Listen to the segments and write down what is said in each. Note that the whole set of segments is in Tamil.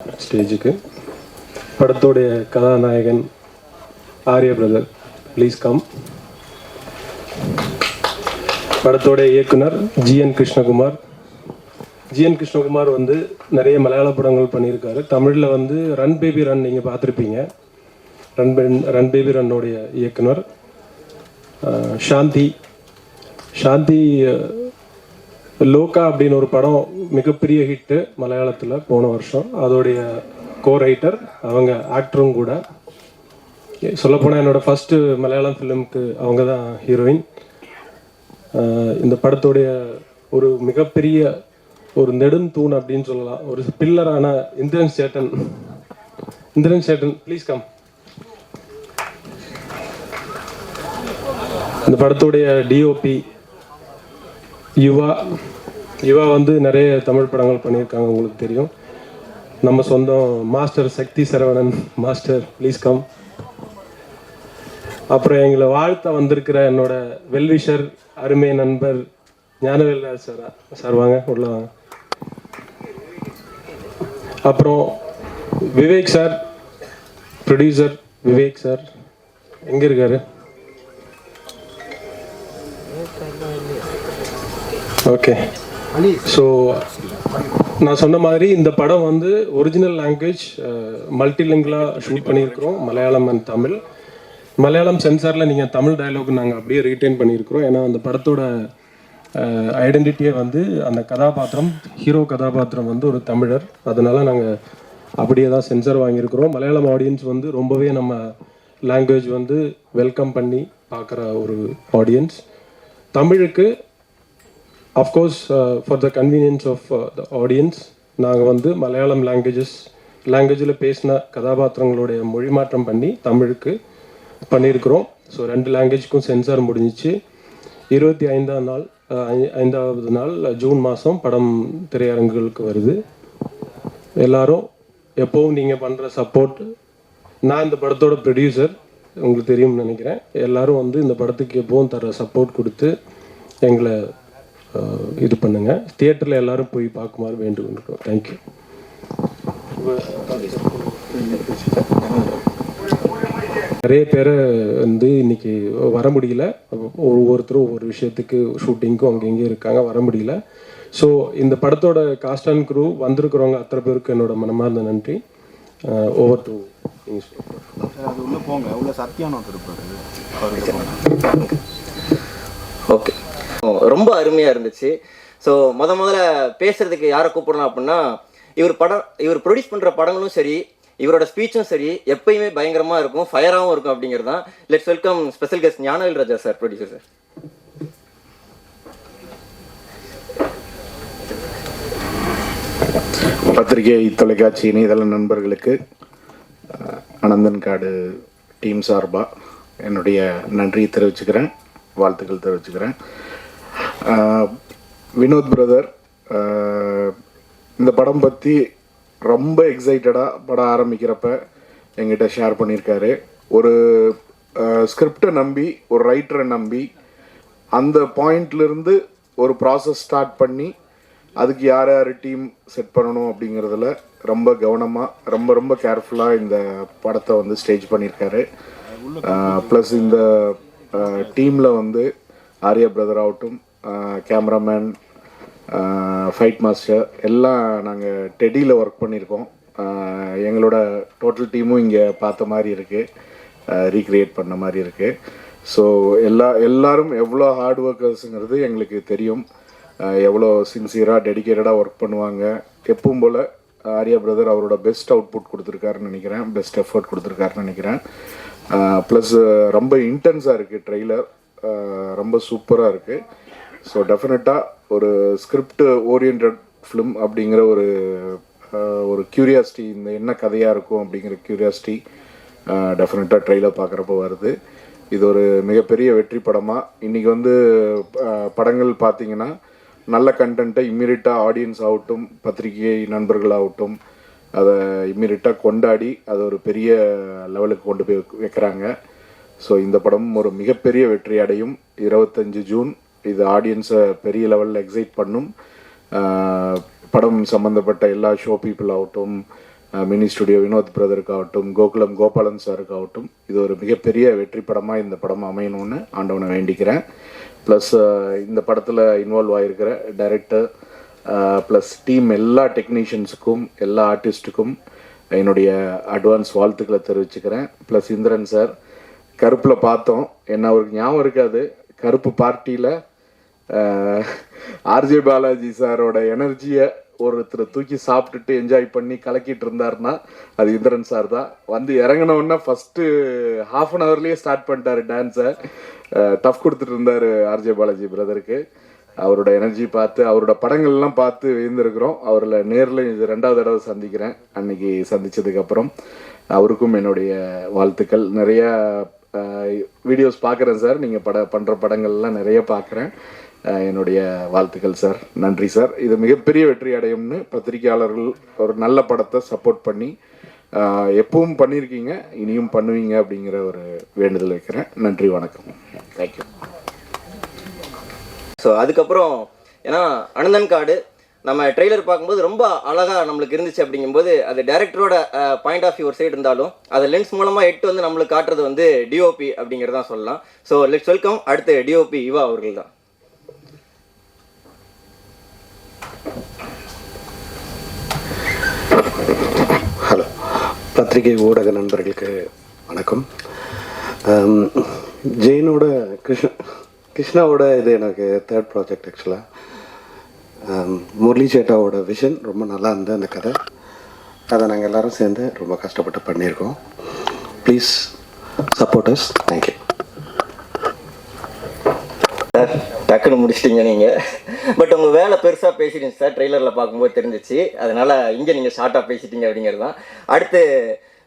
ஸ்டேஜுக்கு படத்தோடைய கதாநாயகன் ஆர்யா பிரதர் ப்ளீஸ் கம். படத்தோடைய இயக்குனர் ஜிஎன் கிருஷ்ணகுமார். ஜிஎன் கிருஷ்ணகுமார் வந்து நிறைய மலையாள படங்கள் பண்ணியிருக்காரு. தமிழில் வந்து ரன் பேபி ரன் நீங்கள் பார்த்துருப்பீங்க. ரன் பேபி ரன்னுடைய இயக்குனர் சாந்தி. லோகா அப்படின்னு ஒரு படம் மிகப்பெரிய ஹிட்டு மலையாளத்தில் போன வருஷம். அதோடைய கோ ரைட்டர், அவங்க ஆக்டரும் கூட. சொல்லப்போனால் என்னோடய ஃபஸ்ட்டு மலையாளம் ஃபிலிமுக்கு அவங்க தான் ஹீரோயின். இந்த படத்தோடைய ஒரு மிகப்பெரிய ஒரு நெடும் தூண் அப்படின்னு சொல்லலாம், ஒரு பில்லரான இந்திரன் சேட்டன் ப்ளீஸ் கம். இந்த படத்துடைய டிஓபி யுவா வந்து நிறைய தமிழ் படங்கள் பண்ணியிருக்காங்க, உங்களுக்கு தெரியும். நம்ம சொந்தம் master Sakthi Saravanan master please come. அப்புறம் எங்களை வாழ்த்த வந்திருக்கிற என்னோட வெல்விஷர் அருமை நண்பர் ஞானவேல் சார் வாங்க, உள்ள வாங்க. அப்புறம் Vivek sir, producer Vivek sir எங்கே இருக்காரு? ஓகே. ஸோ நான் சொன்ன மாதிரி இந்த படம் வந்து ஒரிஜினல் லாங்குவேஜ் மல்டிலிங்குவலாக ஷூட் பண்ணியிருக்கிறோம், மலையாளம் அண்ட் தமிழ். மலையாளம் சென்சாரில் நீங்கள் தமிழ் டயலாக் நாங்கள் அப்படியே ரீட்டைன் பண்ணியிருக்கிறோம். ஏன்னா அந்த படத்தோட ஐடென்டிட்டியே வந்து அந்த கதாபாத்திரம், ஹீரோ கதாபாத்திரம் வந்து ஒரு தமிழர். அதனால நாங்கள் அப்படியே தான் சென்சார் வாங்கியிருக்கிறோம். மலையாளம் ஆடியன்ஸ் வந்து ரொம்பவே நம்ம லாங்குவேஜ் வந்து வெல்கம் பண்ணி பார்க்குற ஒரு ஆடியன்ஸ். தமிழுக்கு of course for the convenience of the audience நாங்கள் வந்து மலையாளம் லாங்குவேஜில் பேசின கதாபாத்திரங்களுடைய மொழி மாற்றம் பண்ணி தமிழுக்கு பண்ணியிருக்கிறோம். ஸோ 2 லாங்குவேஜுக்கும் சென்சார் முடிஞ்சிச்சு. 25வது நாள் ஜூன் மாதம் படம் திரையரங்குகளுக்கு வருது. எல்லாரும் எப்போவும் நீங்கள் பண்ணுற சப்போர்ட். நான் இந்த படத்தோட ப்ரொடியூசர், உங்களுக்கு தெரியும்னு நினைக்கிறேன். எல்லாரும் வந்து இந்த படத்துக்கு எப்போவும் தர சப்போர்ட் கொடுத்து எங்களை இது பண்ணுங்க. தியேட்டரில் எல்லாரும் போய் பார்க்குமாறு வேண்டுகொள்கிறோம். தேங்க்யூ. நிறைய பேரை வந்து இன்னைக்கு வர முடியல. ஒவ்வொருத்தரும் ஒவ்வொரு விஷயத்துக்கு ஷூட்டிங்க்கும் அங்கே இருக்காங்க, வர முடியல. ஸோ இந்த படத்தோட காஸ்ட் அண்ட் க்ரூ வந்திருக்கிறவங்க அத்தனை பேருக்கு என்னோட மனமார்ந்த நன்றி. Over to okay. ரொம்ப அருமையாக இருந்துச்சு. ஸோ முதல்ல பேசுறதுக்கு யாரை கூப்பிடலாம் அப்படின்னா, இவர் ப்ரொடியூஸ் பண்ணுற படங்களும் சரி, இவரோட ஸ்பீச்சும் சரி, எப்பயுமே பயங்கரமாக இருக்கும், ஃபயராகவும் இருக்கும் அப்படிங்கிறது தான். Let's welcome special guest Gnanavel Raja sir, producer sir. பத்திரிகை, தொலைக்காட்சி, இணையதள நண்பர்களுக்கு அனந்தன் காடு டீம் சார்பாக என்னுடைய நன்றியை தெரிவிச்சுக்கிறேன், வாழ்த்துக்கள் தெரிவிச்சுக்கிறேன். வினோத் பிரதர் இந்த படம் பற்றி ரொம்ப எக்ஸைட்டடாக படம் ஆரம்பிக்கிறப்ப எங்கிட்ட ஷேர் பண்ணியிருக்காரு. ஒரு ஸ்கிரிப்டை நம்பி, ஒரு ரைட்டரை நம்பி, அந்த பாயிண்ட்லேருந்து ஒரு ப்ராசஸ் ஸ்டார்ட் பண்ணி அதுக்கு யார் யார் டீம் செட் பண்ணணும் அப்படிங்கிறதுல ரொம்ப கவனமாக, ரொம்ப கேர்ஃபுல்லாக இந்த படத்தை வந்து ஸ்டேஜ் பண்ணியிருக்காரு. ப்ளஸ் இந்த டீமில் வந்து ஆர்யா பிரதர் ஆகட்டும், கேமராமேன், ஃபைட் மாஸ்டர் எல்லாம் நாங்கள் டெடியில் ஒர்க் பண்ணியிருக்கோம். எங்களோட டோட்டல் டீமும் இங்கே பார்த்த மாதிரி இருக்குது, ரீக்ரியேட் பண்ண மாதிரி இருக்குது. ஸோ எல்லாரும் எவ்வளோ ஹார்ட் ஒர்க்கர்ஸுங்கிறது எங்களுக்கு தெரியும். எவ்வளோ சின்சியராக டெடிக்கேட்டடாக ஒர்க் பண்ணுவாங்க. எப்பவும் போல் ஆர்யா பிரதர் அவரோட பெஸ்ட் அவுட்புட் கொடுத்துருக்காருன்னு நினைக்கிறேன், பெஸ்ட் எஃபர்ட் கொடுத்துருக்காருன்னு நினைக்கிறேன். ப்ளஸ் ரொம்ப இன்டென்ஸாக இருக்குது ட்ரெய்லர், ரொம்ப சூப்பராக இருக்குது. ஸோ டெஃபினட்டாக ஒரு ஸ்கிரிப்ட் ஓரியன்ட் ஃபிலிம் அப்படிங்கிற ஒரு க்யூரியாசிட்டி, இந்த என்ன கதையாக இருக்கும் அப்படிங்கிற க்யூரியாசிட்டி டெஃபினட்டாக ட்ரெய்லர் பார்க்குறப்ப வருது. இது ஒரு மிகப்பெரிய வெற்றி படமாக இன்றைக்கி வந்து படங்கள் பார்த்திங்கன்னா நல்ல கண்டென்ட்டை இம்மீடியட்டாக ஆடியன்ஸ் ஆகட்டும், பத்திரிகை நண்பர்களாகட்டும் அதை இம்மீடியட்டாக கொண்டாடி அதை ஒரு பெரிய லெவலுக்கு கொண்டு போய் வைக்கிறாங்க. ஸோ இந்த படம் ஒரு மிகப்பெரிய வெற்றி அடையும். 25 ஜூன் இது ஆடியன்ஸை பெரிய லெவலில் எக்ஸைட் பண்ணும். படம் சம்மந்தப்பட்ட எல்லா ஷோ பீப்புள் ஆகட்டும், மினி ஸ்டுடியோ வினோத் பிரதருக்காகட்டும், கோகுலம் கோபாலன் சாருக்காகட்டும், இது ஒரு மிகப்பெரிய வெற்றி படமாக இந்த படம் அமையணும்னு ஆண்டவனை வேண்டிக்கிறேன். ப்ளஸ் இந்த படத்தில் இன்வால்வ் ஆகிருக்கிற டைரக்டர் ப்ளஸ் டீம் எல்லா டெக்னீஷியன்ஸுக்கும் எல்லா ஆர்டிஸ்ட்டுக்கும் என்னுடைய அட்வான்ஸ் வாழ்த்துக்களை தெரிவிச்சுக்கிறேன். ப்ளஸ் இந்திரன் சார், கருப்பில் பார்த்தோம், என்ன அவருக்கு ஞாபகம் இருக்காது, கருப்பு பார்ட்டியில் ஆர்ஜே பாலாஜி சாரோட எனர்ஜியை ஒருத்தர் தூக்கி சாப்பிட்டுட்டு என்ஜாய் பண்ணி கலக்கிட்டு இருந்தாருன்னா அது இந்திரன் சார் தான். வந்து இறங்கினோன்னா ஃபஸ்ட்டு ½ அன் ஹவர்லேயே ஸ்டார்ட் பண்ணிட்டாரு டான்ஸை. டஃப் கொடுத்துட்டு இருந்தார் ஆர்ஜே பாலாஜி பிரதருக்கு. அவரோட எனர்ஜி பார்த்து, அவரோட படங்கள்லாம் பார்த்து விழுந்திருக்கிறோம். அவரில் நேரில் இது 2வது தடவை சந்திக்கிறேன். அன்னைக்கு சந்தித்ததுக்கப்புறம் அவருக்கும் என்னுடைய வாழ்த்துக்கள். நிறையா வீடியோஸ் பார்க்குறேன் சார், நீங்கள் பண்ணுற படங்கள்லாம் நிறைய பார்க்குறேன். என்னுடைய வாழ்த்துக்கள் சார். நன்றி சார். இது மிகப்பெரிய வெற்றி அடையும்னு பத்திரிகையாளர்கள் ஒரு நல்ல படத்தை சப்போர்ட் பண்ணி எப்பவும் பண்ணியிருக்கீங்க, இனியும் பண்ணுவீங்க அப்படிங்கிற ஒரு வேண்டுதல் வைக்கிறேன். நன்றி, வணக்கம். தேங்க்யூ. ஸோ அதுக்கப்புறம் ஏன்னா அனந்தன் காடு நம்ம ட்ரெய்லர் பார்க்கும்போது ரொம்ப அழகாக நம்மளுக்கு இருந்துச்சு. அப்படிங்கும்போது அது டைரக்டரோட பாயிண்ட் ஆஃப் வியூ ஒரு சைடு இருந்தாலும் அதை லென்ஸ் மூலமாக எட்டு வந்து நம்மளுக்கு காட்டுறது வந்து டிஓபி அப்படிங்கிறதான் சொல்லலாம். ஸோ லெட்ஸ் வெல்கம் அடுத்து டிஓபி இவா அவர்கள் தான். ஹலோ, பத்திரிகை ஊடக நண்பர்களுக்கு வணக்கம். ஜெயினோட கிருஷ்ணாவோட இது எனக்கு 3rd ப்ராஜெக்ட். ஆக்சுவலாக முரளி சேட்டாவோட விஷன் ரொம்ப நல்லா இருந்தது. அந்த கதை அதை நாங்கள் எல்லோரும் சேர்ந்து ரொம்ப கஷ்டப்பட்டு பண்ணியிருக்கோம். Please support us. Thank you sir. டக்குன்னு முடிச்சிட்டிங்க நீங்கள். பட் உங்கள் வேலை பெருசாக பேசிட்டீங்க சார், ட்ரெய்லரில் பார்க்கும்போது தெரிஞ்சிச்சு. அதனால் இங்கே நீங்கள் ஷார்ட்டாக பேசிட்டீங்க அப்படிங்கிறது தான். அடுத்து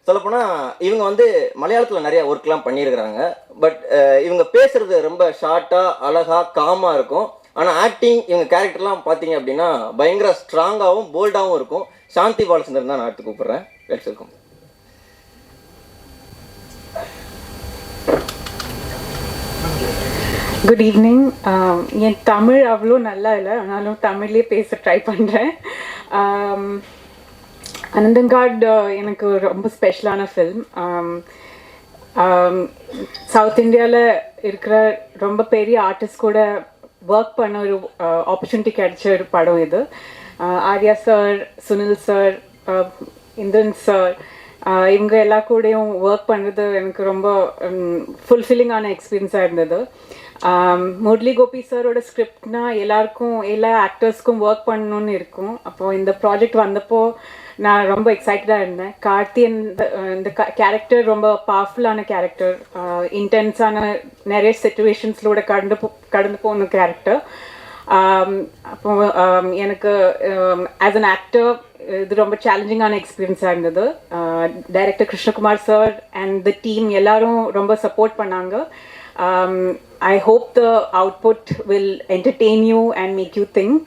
சொல்லப்போனால் இவங்க வந்து மலையாளத்தில் நிறையா ஒர்க்லாம் பண்ணியிருக்கிறாங்க. பட் இவங்க பேசுகிறது ரொம்ப ஷார்ட்டாக அழகாக காமாக இருக்கும். ஆனால் ஆக்டிங் இவங்க கேரக்டர்லாம் பார்த்தீங்க அப்படின்னா பயங்கர ஸ்ட்ராங்காகவும் போல்டாகவும் இருக்கும். சாந்தி பாலச்சந்திரன் தான் நான் அடுத்து கூப்பிட்றேன். வெல்கம். Good evening. என் தமிழ் அவ்வளோ நல்லா இல்லை, ஆனாலும் தமிழ்லேயே பேச ட்ரை பண்ணுறேன். அனந்தங்காட் எனக்கு ரொம்ப ஸ்பெஷலான ஃபில்ம். சவுத் இந்தியாவில் இருக்கிற ரொம்ப பெரிய ஆர்டிஸ்ட் கூட ஒர்க் பண்ண ஒரு ஆப்பர்ச்சுனிட்டி கிடைச்ச ஒரு படம் இது. Arya sir, Sunil sir, Indran sir, இவங்க எல்லா கூடயும் ஒர்க் பண்ணுறது எனக்கு ரொம்ப ஃபுல்ஃபில்லிங்கான எக்ஸ்பீரியன்ஸாக இருந்தது. முரளி கோபி சாரோட ஸ்கிரிப்ட்னா எல்லாருக்கும், எல்லா ஆக்டர்ஸ்க்கும் ஒர்க் பண்ணணும்னு இருக்கும். அப்போது இந்த ப்ராஜெக்ட் வந்தப்போ நான் ரொம்ப எக்ஸைட்டடாக இருந்தேன். கார்த்தி இந்த கேரக்டர் ரொம்ப பவர்ஃபுல்லான கேரக்டர், இன்டென்ஸான நிறைய சிச்சுவேஷன்ஸ்லோட கடந்து போன கேரக்டர். அப்போ எனக்கு ஆஸ் அன் ஆக்டர் இது ரொம்ப சேலஞ்சிங்கான எக்ஸ்பீரியன்ஸாக இருந்தது. Director Krishnakumar sir and the team எல்லாரும் ரொம்ப சப்போர்ட் பண்ணாங்க. I hope the output will entertain you and make you think.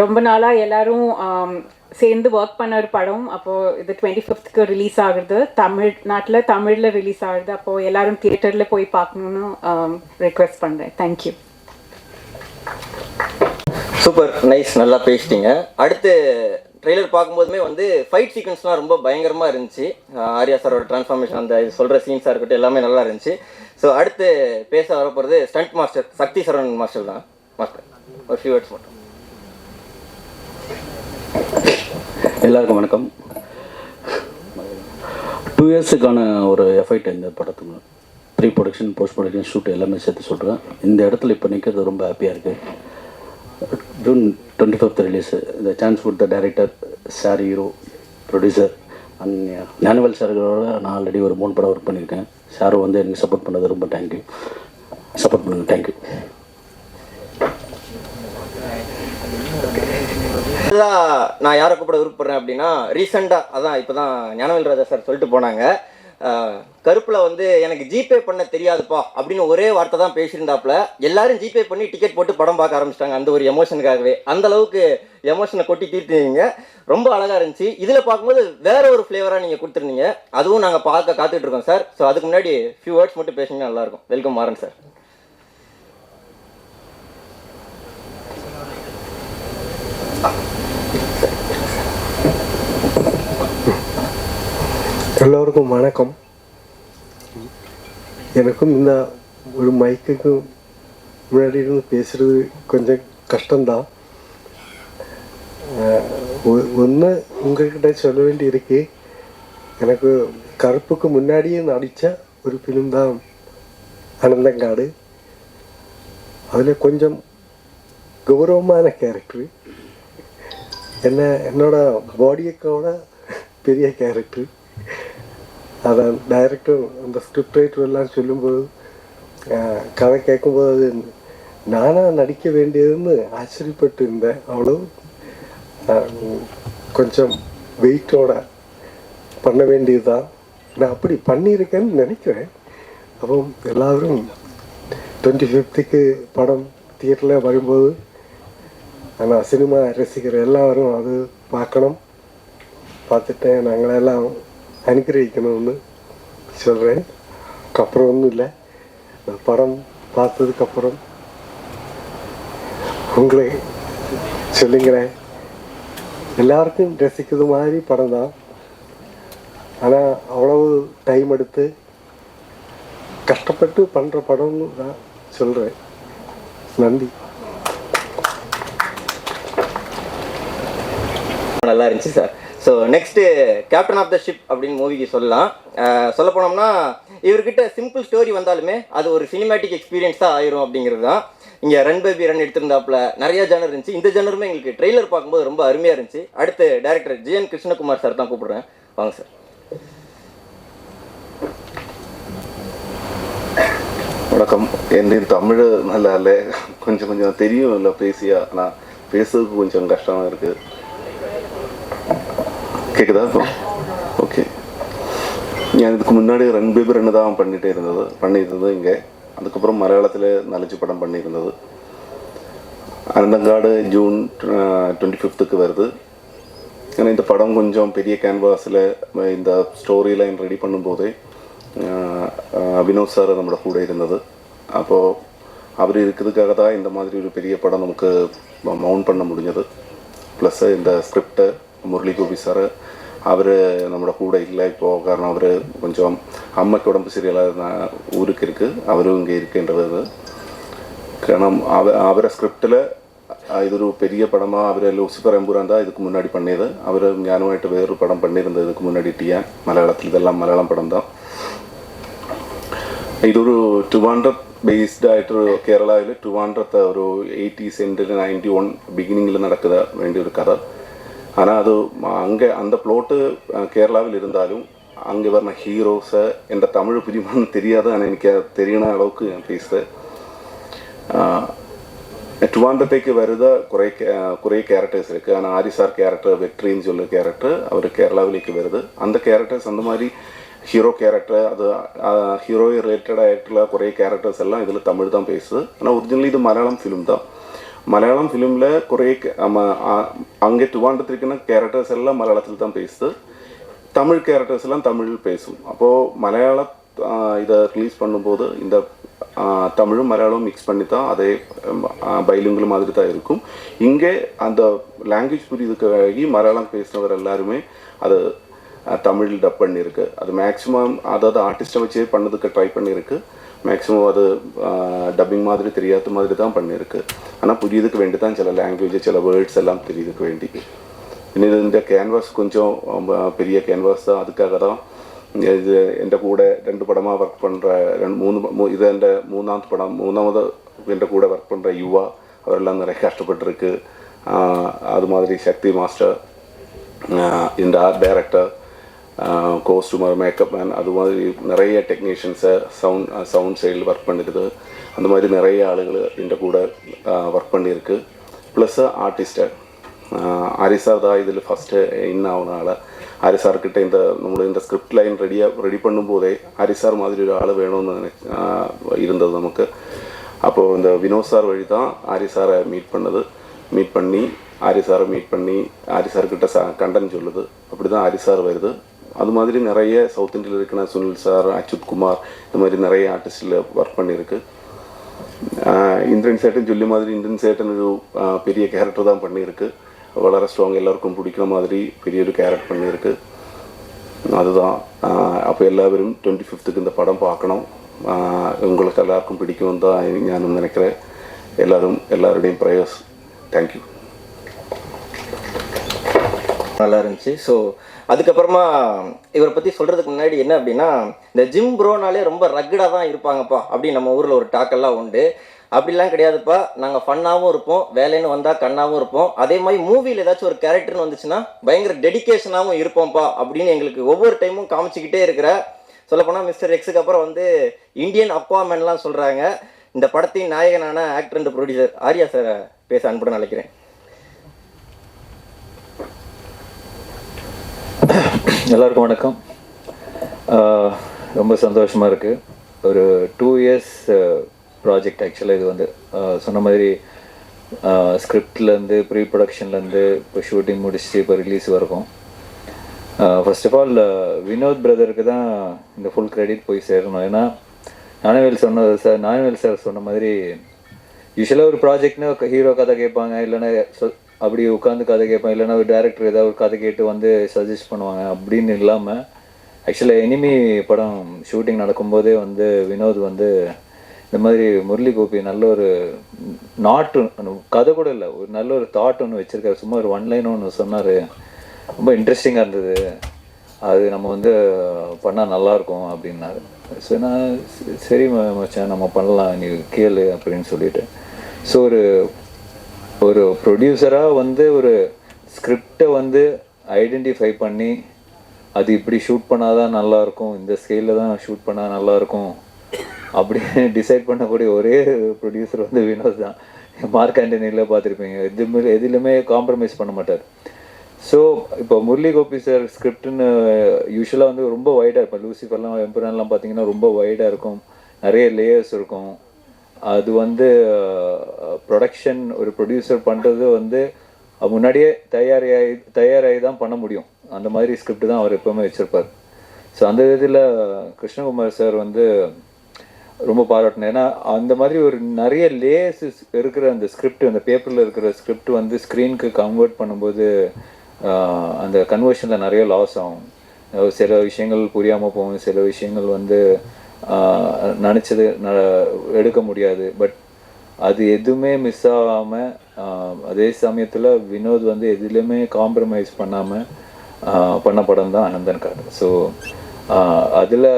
ரொம்ப நாளாக எல்லாரும் சேர்ந்து ஒர்க் பண்ண ஒரு படம். அப்போது இது 25th ரிலீஸ் ஆகுது, தமிழில் ரிலீஸ் ஆகுது. அப்போது எல்லாரும் தியேட்டரில் போய் பார்க்கணுன்னு ரெக்வெஸ்ட் பண்ணுறேன். தேங்க்யூ. சூப்பர், நைஸ், நல்லா பேசிட்டீங்க. அடுத்து ட்ரெய்லர் பார்க்கும்போதுமே வந்து ஃபைட் சீக்வன்ஸ்லாம் ரொம்ப பயங்கரமாக இருந்துச்சு. ஆர்யா சாரோட ட்ரான்ஸ்ஃபார்மேஷன், அந்த சொல்கிற சீன்ஸாக இருக்கட்டும், எல்லாமே நல்லா இருந்துச்சு. ஸோ அடுத்து பேச வரப்போகிறது stunt master Sakthi Saravanan master தான். மாஸ்டர் ஒரு ஃபியூ வேர்ட்ஸ் மட்டும். எல்லாருக்கும் வணக்கம். 2 இயர்ஸுக்கான ஒரு எஃபெக்ட் இந்த படத்துக்கு. Pre production, post production, shoot எல்லாமே சேர்த்து சொல்கிறேன். இந்த இடத்துல இப்போ நிற்கிறது ரொம்ப ஹாப்பியாக இருக்குது. June 25th release. இந்த சான்ஸ் கொடுத்த director sir, hero, producer and Gnanavel சார்களோட நான் ஆல்ரெடி ஒரு 3 படம் ஒர்க் பண்ணியிருக்கேன். சாரும் வந்து எனக்கு சப்போர்ட் பண்ணது ரொம்ப தேங்க்யூ. சப்போர்ட் பண்ணுங்கள். தேங்க்யூ. நான் யாரை கூப்பிட விருப்பப்படுறேன் அப்படின்னா, ரீசெண்டாக அதான் இப்போ தான் ஞானவேல் ராஜா சார் சொல்லிட்டு போனாங்க, கருப்பில் வந்து எனக்கு ஜிபே பண்ண தெரியாதுப்பா அப்படின்னு ஒரே வார்த்தை தான் பேசியிருந்தாப்புல. எல்லாரும் ஜிபே பண்ணி டிக்கெட் போட்டு படம் பார்க்க ஆரம்பிச்சிட்டாங்க அந்த ஒரு எமோஷனுக்காகவே. அந்த அளவுக்கு எமோஷனை கொட்டி தீர்த்துனீங்க. ரொம்ப அழகாக இருந்துச்சு. இதில் பார்க்கும்போது வேற ஒரு ஃப்ளேவராக நீங்கள் கொடுத்துருந்தீங்க. அதுவும் நாங்கள் பார்க்க காத்துட்டு இருக்கோம் சார். ஸோ அதுக்கு முன்னாடி ஃபியூ வேர்ட்ஸ் மட்டும் பேசிங்கன்னா நல்லாயிருக்கும். Welcome Maran sir. எல்லோருக்கும் வணக்கம். எனக்கும் இந்த ஒரு மைக்குக்கு முன்னாடி இருந்து பேசுகிறது கொஞ்சம் கஷ்டம்தான். ஒன்று உங்கள்கிட்ட சொல்ல வேண்டி இருக்கு. எனக்கு கருப்புக்கு முன்னாடியே நடித்த ஒரு ஃபிலிம் தான் அனந்தங்காடு. அதில் கொஞ்சம் கௌரவமான கேரக்டரு, என்னோட பாடியக்கோட பெரிய கேரக்டர். அதான் டைரக்டர் அந்த ஸ்கிரிப்ட் ரைட்டர் எல்லாம் சொல்லும்போது கதை கேட்கும்போது அது நானாக நடிக்க வேண்டியதுன்னு ஆச்சரியப்பட்டு இருந்தேன். அவ்வளோ கொஞ்சம் வெயிட்டோட பண்ண வேண்டியது தான். நான் அப்படி பண்ணியிருக்கேன்னு நினைக்கிறேன். அப்போ எல்லோரும் 25th படம் தியேட்டரில் வரும்போது ஆனால் சினிமா ரசிக்கிற எல்லாரும் அது பார்க்கணும். பார்த்துட்டு நாங்களெல்லாம் அனுகிரகிக்கணும்னு சொல்கிறேன். அப்புறம் ஒன்றும் இல்லை, நான் படம் பார்த்ததுக்கப்புறம் உங்களை சொல்லுங்கிறேன். எல்லாருக்கும் ரசிக்கிறது மாதிரி படம் தான். ஆனால் அவ்வளவு டைம் எடுத்து கஷ்டப்பட்டு பண்ணுற படம்னு நான் சொல்கிறேன். நன்றி. நல்லா இருந்துச்சு sir. So next captain of the ship அப்படின்னு மூவிக்கு சொல்லலாம். சொல்ல போனோம்னா இவர்கிட்ட சிம்பிள் ஸ்டோரி வந்தாலுமே அது ஒரு சினிமேட்டிக் எக்ஸ்பீரியன்ஸ் தான் ஆயிரும் அப்படிங்கிறது தான். இங்கே ரன் பேபி ரன் எடுத்திருந்தாப்புல நிறைய ஜானர் இருந்துச்சு. இந்த ஜானருமே எங்களுக்கு ட்ரெய்லர் பார்க்கும்போது ரொம்ப அருமையாக இருந்துச்சு. அடுத்து டைரக்டர் ஜிஎன் கிருஷ்ணகுமார் சார் தான் கூப்பிடுறேன். வாங்க சார். வணக்கம். என் தமிழ் நல்லா இல்லை, கொஞ்சம் கொஞ்சம் தெரியும் இல்லை பேசியா, ஆனால் பேசுறதுக்கு கொஞ்சம் கஷ்டமாக இருக்குது. கேட்குதா? ஓகே. நான் இதுக்கு முன்னாடி ரன் பேபி ரன் தான் பண்ணியிருந்தது இங்கே. அதுக்கப்புறம் மலையாளத்தில் நலச்சி படம் பண்ணியிருந்தது. அனந்தங்காடு ஜூன் 25th வருது. ஏன்னா இந்த படம் கொஞ்சம் பெரிய கேன்வாஸில் இந்த ஸ்டோரி லைன் ரெடி பண்ணும்போதே வினோத் சார் நம்மளோட கூட இருந்தது. அப்போது அவர் இருக்கிறதுக்காக தான் இந்த மாதிரி ஒரு பெரிய படம் நமக்கு மவுண்ட் பண்ண முடிஞ்சது. ப்ளஸ் இந்த ஸ்கிரிப்டை முரளி கோபி சார் அவர் நம்மளோட கூட இல்லை இப்போது. காரணம் அவர் கொஞ்சம் அம்மைக்கு உடம்பு சரியில்லாத ஊருக்கு இருக்குது, அவரும் இங்கே இருக்குன்றது. காரணம் அவரை ஸ்கிரிப்டில் இது ஒரு பெரிய படமாக அவர் லூசிஃபர் எம்புரான் தான் இதுக்கு முன்னாடி பண்ணியது. அவர் ஞானமாயிட்டு வேறொரு படம் பண்ணியிருந்தது இதுக்கு முன்னாடி டியான் மலையாளத்தில். இதெல்லாம் மலையாளம் படம் தான். ഇത് ഒരു 200 ബേസ്ഡ് ആയിട്ട് കേരളയിൽ 200 ഒരു 80s എൻഡിൽ 91 பிகினிங்கில் நடக்குத வேண்டிய ஒரு கதை. ஆனால் அது அங்கே அந்த ப்ளோட்டு கேரளாவில் இருந்தாலும் அங்கே வர்ற ஹீரோஸை என்ற தமிழ் புரியுமான்னு தெரியாது. ஆனால் எனக்கு தெரியின அளவுக்கு நான் பேசுகிறேன். 200ത്തേക്ക് വരുന്ന കുറേ ക്യാരക്ടേഴ്സ് இருக்குது. ஆனால் ஆரிசார் கேரக்டர் வெற்றின்னு சொல்ல கேரக்டர் அவர் கேரளாவிலேக்கு வருது. அந்த கேரக்டர்ஸ் அந்த மாதிரி ஹீரோ கேரக்டர், அது ஹீரோ ரிலேட்டட் ஆகிட்டுள்ள കുറേ கேரக்டர்ஸ் எல்லாம் இதில் தமிழ் தான் பேசுது. ஆனால் ஒரிஜினலி இது மலையாளம் ஃபிலிம் தான். மலையாளம் ஃபிலிமில் കുറേ அங்கே 200 இருக்கிற கேரக்டர்ஸ் எல்லாம் மலையாளத்தில் தான் பேசுது. தமிழ் கேரக்டர்ஸ் எல்லாம் தமிழில் பேசும். அப்போது மலையாள இதை ரிலீஸ் பண்ணும்போது இந்த தமிழும் மலையாளமும் மிக்ஸ் பண்ணி தான் அதே பைலிங்குவல் மாதிரி தான் இருக்கும். இங்கே அந்த லாங்குவேஜ் புரியுதுக்காகி மலையாளம் பேசினவர் எல்லாருமே அது தமிழில் டப் பண்ணியிருக்கு. அது மேக்ஸிமம் அதாவது ஆர்டிஸ்ட்டை வச்சே பண்ணதுக்கு ட்ரை பண்ணியிருக்கு. மேக்ஸிமம் அது டப்பிங் மாதிரி தெரியாத மாதிரி தான் பண்ணியிருக்கு. ஆனால் புரியுதுக்கு வேண்டி தான் சில லாங்குவேஜ் சில வேர்ட்ஸ் எல்லாம் தெரியுதுக்கு வேண்டி. இன்னும் இந்த கேன்வாஸ் கொஞ்சம் பெரிய கேன்வாஸ் தான். அதுக்காக தான் இது എൻ്റെ കൂടെ 2 படமாக ஒர்க் பண்ணுற 3 இது എൻ്റെ மூணாவது എൻ്റെ கூட ஒர்க் பண்ணுற யுவா அவரெல்லாம் நிறைய கஷ்டப்பட்டுருக்கு. அது மாதிரி சக்தி மாஸ்டர், இந்த ஆர்ட் டைரக்டர், கோஸ்டூமர், மேக்கப் மேன், அது மாதிரி நிறைய டெக்னீஷியன்ஸை சவுண்ட் சைடில் ஒர்க் பண்ணிருக்குது. அந்த மாதிரி நிறைய ஆளுகள் இந்த கூட ஒர்க் பண்ணியிருக்கு. ப்ளஸ் ஆர்டிஸ்ட்டு ஆரிசார் தான் இதில் ஃபஸ்ட்டு ஆகுன ஆள். ஆரிசார்கிட்ட இந்த ஸ்கிரிப்ட் லைன் ரெடி பண்ணும்போதே ஆரிசார் மாதிரி ஒரு ஆள் வேணும்னு இருந்தது நமக்கு. அப்போது இந்த வினோத் சார் வழி தான் ஆரிசாரை மீட் பண்ணி ஆரிசாரை மீட் பண்ணி ஆரிசார்கிட்ட கண்டென்ட் சொல்லுது. அப்படி தான் ஆரிசார் வருது. அது மாதிரி நிறைய சவுத் இந்தியாவில் இருக்கிற சுனில் சார், அச்சுத் குமார், இந்த மாதிரி நிறைய ஆர்டிஸ்டில் ஒர்க் பண்ணியிருக்கு. இந்திரன் சேட்டன் சொல்லி மாதிரி இந்திரன் சேட்டன் ஒரு பெரிய கேரக்டர் தான் பண்ணியிருக்கு. வளர ஸ்ட்ராங், எல்லாருக்கும் பிடிக்கிற மாதிரி பெரிய ஒரு கேரக்டர் பண்ணியிருக்கு. அதுதான். அப்போ എല്ലാവരും 25th இந்த படம் பார்க்கணும். உங்களுக்கு எல்லாருக்கும் பிடிக்கும் தான் ஞானம் நினைக்கிறேன். எல்லாருடையும் ப்ரேயர்ஸ். தேங்க்யூ. நல்லா இருந்துச்சு. ஸோ அதுக்கப்புறமா இவரை பற்றி சொல்கிறதுக்கு முன்னாடி என்ன அப்படின்னா, இந்த ஜிம் ப்ரோனாலே ரொம்ப ரக்கடாக தான் இருப்பாங்கப்பா அப்படின்னு நம்ம ஊரில் ஒரு டாக்கெல்லாம் உண்டு. அப்படிலாம் கிடையாதுப்பா, நாங்கள் ஃபன்னாகவும் இருப்போம், வேலைன்னு வந்தால் கண்ணாகவும் இருப்போம். அதே மாதிரி மூவியில் ஏதாச்சும் ஒரு கேரக்டர்னு வந்துச்சுன்னா பயங்கர டெடிக்கேஷனாகவும் இருப்போம்ப்பா அப்படின்னு எங்களுக்கு ஒவ்வொரு டைமும் காமிச்சிக்கிட்டே இருக்கிற, சொல்லப்போனால் மிஸ்டர் எக்ஸுக்கு அப்புறம் வந்து இந்தியன் அக்வாமேன்லாம் சொல்கிறாங்க. இந்த படத்தின் நாயகனான actor and producer Arya sir பேச அன்புடன் அழைக்கிறேன். எல்லாருக்கும் வணக்கம். ரொம்ப சந்தோஷமாக இருக்குது. ஒரு 2 years ப்ராஜெக்ட் ஆக்சுவலாக. இது வந்து சொன்ன மாதிரி ஸ்கிரிப்ட்லேருந்து ப்ரீ ப்ரொடக்ஷன்லேருந்து இப்போ ஷூட்டிங் முடிச்சுட்டு இப்போ ரிலீஸ் வரைக்கும். ஃபர்ஸ்ட் ஆஃப் ஆல் வினோத் பிரதருக்கு தான் இந்த ஃபுல் கிரெடிட் போய் சேரணும். ஏன்னா ஞானவேல் சார் சொன்ன மாதிரி யூஸ்வலாக ஒரு ப்ராஜெக்ட்னு ஹீரோ கதை கேட்பாங்க, இல்லைன்னா அப்படி உட்காந்து கதை கேட்பாங்க, இல்லைன்னா ஒரு டேரக்டர் ஏதாவது ஒரு கதை கேட்டு வந்து சஜஸ்ட் பண்ணுவாங்க. அப்படின்னு இல்லாமல் ஆக்சுவலாக எனிமி படம் ஷூட்டிங் நடக்கும்போதே வந்து வினோத் வந்து இந்த மாதிரி முரளி கோபி நல்ல ஒரு நாட்டு கதை கூட இல்லை, ஒரு நல்ல ஒரு தாட் ஒன்று வச்சுருக்காரு. சும்மா ஒரு 1 line ஒன்று சொன்னார், ரொம்ப இன்ட்ரெஸ்டிங்காக இருந்தது, அது நம்ம வந்து பண்ணால் நல்லாயிருக்கும் அப்படின்னாரு. ஸோ நான் சரி மச்சான் நம்ம பண்ணலாம், நீ கேளு அப்படின்னு சொல்லிட்டு. ஸோ ஒரு ப்ரொடியூசராக வந்து ஒரு ஸ்கிரிப்டை வந்து ஐடென்டிஃபை பண்ணி அது இப்படி ஷூட் பண்ணால் தான் நல்லாயிருக்கும், இந்த ஸ்கேலில் தான் ஷூட் பண்ணால் நல்லாயிருக்கும் அப்படின்னு டிசைட் பண்ணக்கூடிய ஒரே ப்ரொடியூசர் வந்து வினோத் தான். மார்க் ஆண்டனியில் பார்த்துருப்பீங்க, எதுலையுமே காம்ப்ரமைஸ் பண்ண மாட்டார். ஸோ இப்போ முரளி கோபி சார் ஸ்கிரிப்டுன்னு யூஸ்வலாக வந்து ரொம்ப வைடாக இருக்கும். லூசிஃபர்லாம் எம்புரான்லாம் பார்த்தீங்கன்னா ரொம்ப வைடாக இருக்கும், நிறைய லேயர்ஸ் இருக்கும். அது வந்து ப்ரொடக்ஷன் ஒரு ப்ரொடியூசர் பண்ணுறது வந்து முன்னாடியே தயாராகி தான் பண்ண முடியும். அந்த மாதிரி ஸ்கிரிப்ட் தான் அவர் எப்போவுமே வச்சுருப்பார். ஸோ அந்த விதத்தில் கிருஷ்ணகுமார் சார் வந்து ரொம்ப பாராட்டினேன். ஏன்னா அந்த மாதிரி ஒரு நிறைய லேயர்ஸ் இருக்கிற அந்த ஸ்கிரிப்ட், அந்த பேப்பரில் இருக்கிற ஸ்கிரிப்ட் வந்து ஸ்க்ரீனுக்கு கன்வெர்ட் பண்ணும்போது அந்த கன்வர்ஷனில் நிறைய லாஸ் ஆகும். சில விஷயங்கள் புரியாமல் போகும், சில விஷயங்கள் வந்து நினச்சது எடுக்க முடியாது. பட் அது எதுவுமே மிஸ் ஆகாமல், அதே சமயத்தில் வினோத் வந்து எதுலேயுமே காம்ப்ரமைஸ் பண்ணாமல் பண்ண படம் தான் அனந்தன் காடு. ஸோ அதில்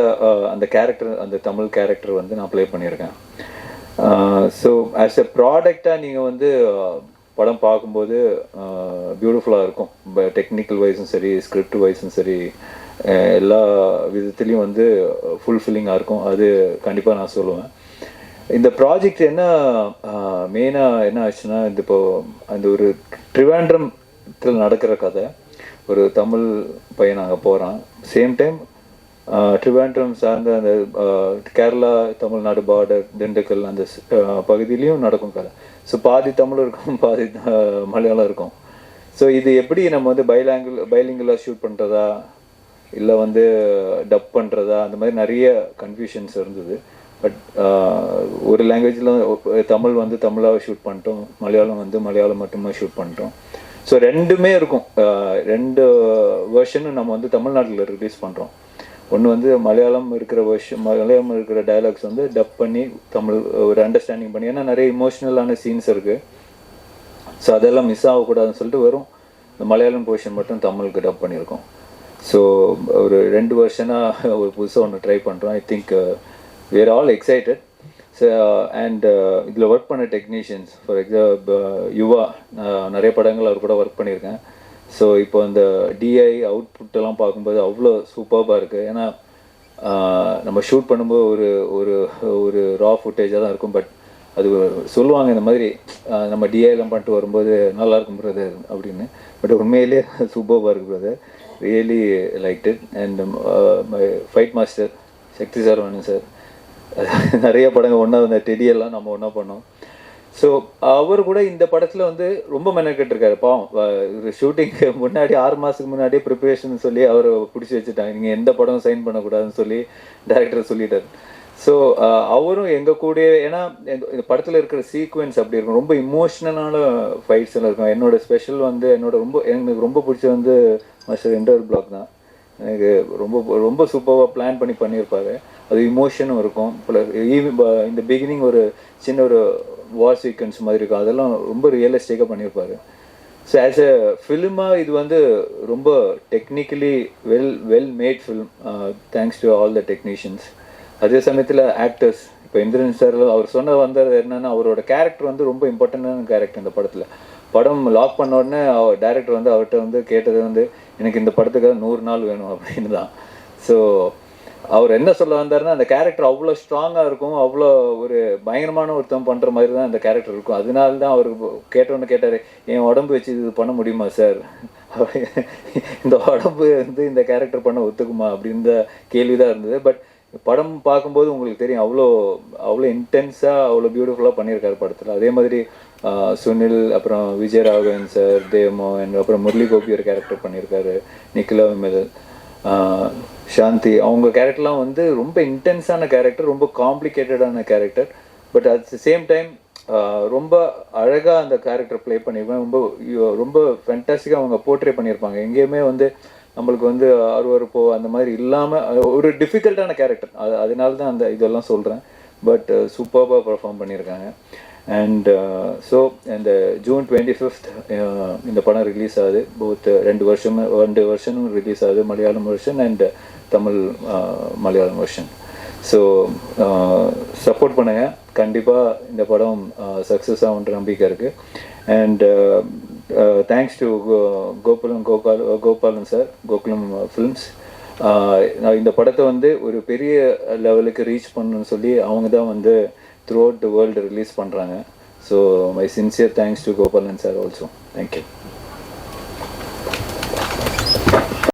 அந்த கேரக்டர், அந்த தமிழ் கேரக்டர் வந்து நான் ப்ளே பண்ணியிருக்கேன். ஸோ ஆஸ் எ ப்ராடக்டாக நீங்கள் வந்து படம் பார்க்கும்போது பியூட்டிஃபுல்லாக இருக்கும். டெக்னிக்கல் வைஸும் சரி, ஸ்கிரிப்ட் வைஸும் சரி, எல்லா விதத்துலேயும் வந்து ஃபுல்ஃபில்லிங்காக இருக்கும். அது கண்டிப்பாக நான் சொல்லுவேன். இந்த ப்ராஜெக்ட் என்ன மெயினாக என்ன ஆச்சுன்னா, இந்த அந்த ஒரு ட்ரிவாண்ட்ரத்தில் நடக்கிற கதை. ஒரு தமிழ் பையன் அங்கே போகிறான், சேம் டைம் ட்ரிவாண்ட்ரம் சார்ந்த அந்த கேரளா தமிழ்நாடு பார்டர் திண்டுக்கல் அந்த பகுதியிலையும் நடக்கும் கதை. ஸோ பாதி தமிழ் இருக்கும், பாதி மலையாளம் இருக்கும். ஸோ இது எப்படி நம்ம வந்து பைலிங்குலாக ஷூட் பண்ணுறதா இல்லை வந்து டப் பண்ணுறதா, அந்த மாதிரி நிறைய கன்ஃபியூஷன்ஸ் இருந்தது. பட் ஒரு லாங்குவேஜில் தமிழ் வந்து தமிழாக ஷூட் பண்ணிட்டோம், மலையாளம் வந்து மலையாளம் மட்டுமே ஷூட் பண்ணிட்டோம். ஸோ ரெண்டுமே இருக்கும். 2 வெர்ஷனும் நம்ம வந்து தமிழ்நாட்டில் ரிலீஸ் பண்ணுறோம். ஒன்று வந்து மலையாளம் இருக்கிற டயலாக்ஸ் வந்து டப் பண்ணி தமிழ் ஒரு அண்டர்ஸ்டாண்டிங் பண்ணி, ஏன்னா நிறைய இமோஷ்னலான சீன்ஸ் இருக்குது. ஸோ அதெல்லாம் மிஸ் ஆகக்கூடாதுன்னு சொல்லிட்டு வெறும் இந்த மலையாளம் போர்ஷன் மட்டும் தமிழுக்கு டப் பண்ணியிருக்கோம். ஸோ ஒரு 2 வருஷனாக ஒரு புதுசாக ஒன்று ட்ரை பண்ணுறோம். I think we are all excited. So and இதில் ஒர்க் பண்ண டெக்னீஷியன்ஸ், ஃபார் எக்ஸாம்பிள் யுவா, நிறைய படங்கள் அவர் கூட ஒர்க் பண்ணியிருக்கேன். ஸோ இப்போ அந்த டிஐ அவுட்புட்டெல்லாம் பார்க்கும்போது அவ்வளோ சூப்பராக இருக்குது. ஏன்னா நம்ம ஷூட் பண்ணும்போது ஒரு ஒரு ஒரு ரா ஃபுட்டேஜாக தான் இருக்கும். பட் அது சொல்லுவாங்க இந்த மாதிரி நம்ம டிஐலாம் பண்ணிட்டு வரும்போது நல்லாயிருக்கும் பிரதர் அப்படின்னு. பட் உண்மையிலே சூப்பராக இருக்குது brother, really like it. And my fight master Sakthi sir வேணும் சார், நிறைய படங்கள் ஒன்றா வந்த டெடியெல்லாம் நம்ம ஒன்றா பண்ணோம். ஸோ அவர் கூட இந்த படத்தில் வந்து ரொம்ப மெனக்கெட்டிருக்காரு. பாவம், ஷூட்டிங்க்கு முன்னாடி 6 மாதத்துக்கு முன்னாடியே ப்ரிப்பரேஷன் சொல்லி அவரை பிடிச்சி வச்சுட்டாங்க, நீங்கள் எந்த படம் சைன் பண்ணக்கூடாதுன்னு சொல்லி டைரக்டர் சொல்லிட்டார். ஸோ அவரும் எங்கள் கூட, ஏன்னா இந்த படத்தில் இருக்கிற சீக்வன்ஸ் அப்படி இருக்கும், ரொம்ப இமோஷ்னலான ஃபைட்ஸ் எல்லாம் இருக்கும். என்னோட ஸ்பெஷல் வந்து எனக்கு ரொம்ப பிடிச்சது வந்து மாஸ்டர் இன்டர் பிளாக் தான். எனக்கு ரொம்ப ரொம்ப சூப்பராக பிளான் பண்ணியிருப்பாரு. அது இமோஷனும் இருக்கும். இந்த பிகினிங் ஒரு சின்ன ஒரு வார் சீக்வன்ஸ் மாதிரி இருக்கும், அதெல்லாம் ரொம்ப ரியலிஸ்டிக்காக பண்ணியிருப்பாரு. ஸோ ஆஸ் எ ஃபிலிமாக இது வந்து ரொம்ப technically well made film, thanks to all the technicians. அதே சமயத்தில் ஆக்டர்ஸ், இப்போ இந்திரன் சார் அவர் சொன்ன வந்தது என்னென்னா, அவரோட கேரக்டர் வந்து ரொம்ப இம்பார்ட்டண்டான கேரக்டர் இந்த படத்தில். படம் லாக் பண்ண உடனே டேரக்டர் வந்து அவர்கிட்ட வந்து கேட்டது வந்து எனக்கு இந்த படத்துக்காக 100 நாள் வேணும் அப்படின்னு தான். ஸோ அவர் என்ன சொல்ல வந்தாருன்னா, அந்த கேரக்டர் அவ்வளோ ஸ்ட்ராங்காக இருக்கும், அவ்வளோ ஒரு பயங்கரமான ஒருத்தம் பண்ணுற மாதிரி தான் அந்த கேரக்டர் இருக்கும். அதனால தான் அவருக்கு கேட்டோன்னு கேட்டார், என் உடம்பு வச்சு இது பண்ண முடியுமா சார், இந்த உடம்பு வந்து இந்த கேரக்டர் பண்ண ஒத்துக்குமா அப்படின்ற கேள்வி தான் இருந்தது. பட் படம் பார்க்கும்போது உங்களுக்கு தெரியும், அவ்வளோ இன்டென்ஸாக அவ்வளோ பியூட்டிஃபுல்லாக பண்ணியிருக்காரு படத்தில். அதே மாதிரி சுனில், அப்புறம் விஜயராகவன் சார், தேவமோகன், அப்புறம் முரளி கோபி ஒரு கேரக்டர் பண்ணியிருக்காரு, நிக்கிலா விமல், சாந்தி, அவங்க கேரக்டர்லாம் வந்து ரொம்ப இன்டென்ஸான கேரக்டர், ரொம்ப காம்ப்ளிகேட்டடான character. But at the same time ரொம்ப அழகாக அந்த கேரக்டர் ப்ளே பண்ணியிருப்பாங்க. ரொம்ப ஃபேண்டாஸ்டிக்காக அவங்க போர்ட்ரே பண்ணியிருப்பாங்க. எங்கேயுமே வந்து நம்மளுக்கு வந்து அருவருப்போ அந்த மாதிரி இல்லாமல் ஒரு டிஃபிகல்ட்டான கேரக்டர். அதனால தான் அந்த இதெல்லாம் சொல்கிறேன். பட் சூப்பராக பெர்ஃபார்ம் பண்ணியிருக்காங்க. அண்ட் ஸோ இந்த ஜூன் 25th இந்த படம் ரிலீஸ் ஆகுது. போத் 2 வருஷமும் ரிலீஸ் ஆகுது, Malayalam version and Tamil Malayalam version. So support பண்ணுங்கள், கண்டிப்பாக இந்த படம் சக்ஸஸ் ஆகுன்ற நம்பிக்கை இருக்குது. And thanks to Gopalan sir, Gokulam films. இந்த படத்தை வந்து ஒரு பெரிய லெவலுக்கு ரீச் பண்ணணும்னு சொல்லி அவங்க தான் வந்து throughout the world release பண்ணுறாங்க. So my sincere thanks to Gopalan sir also. Thank you.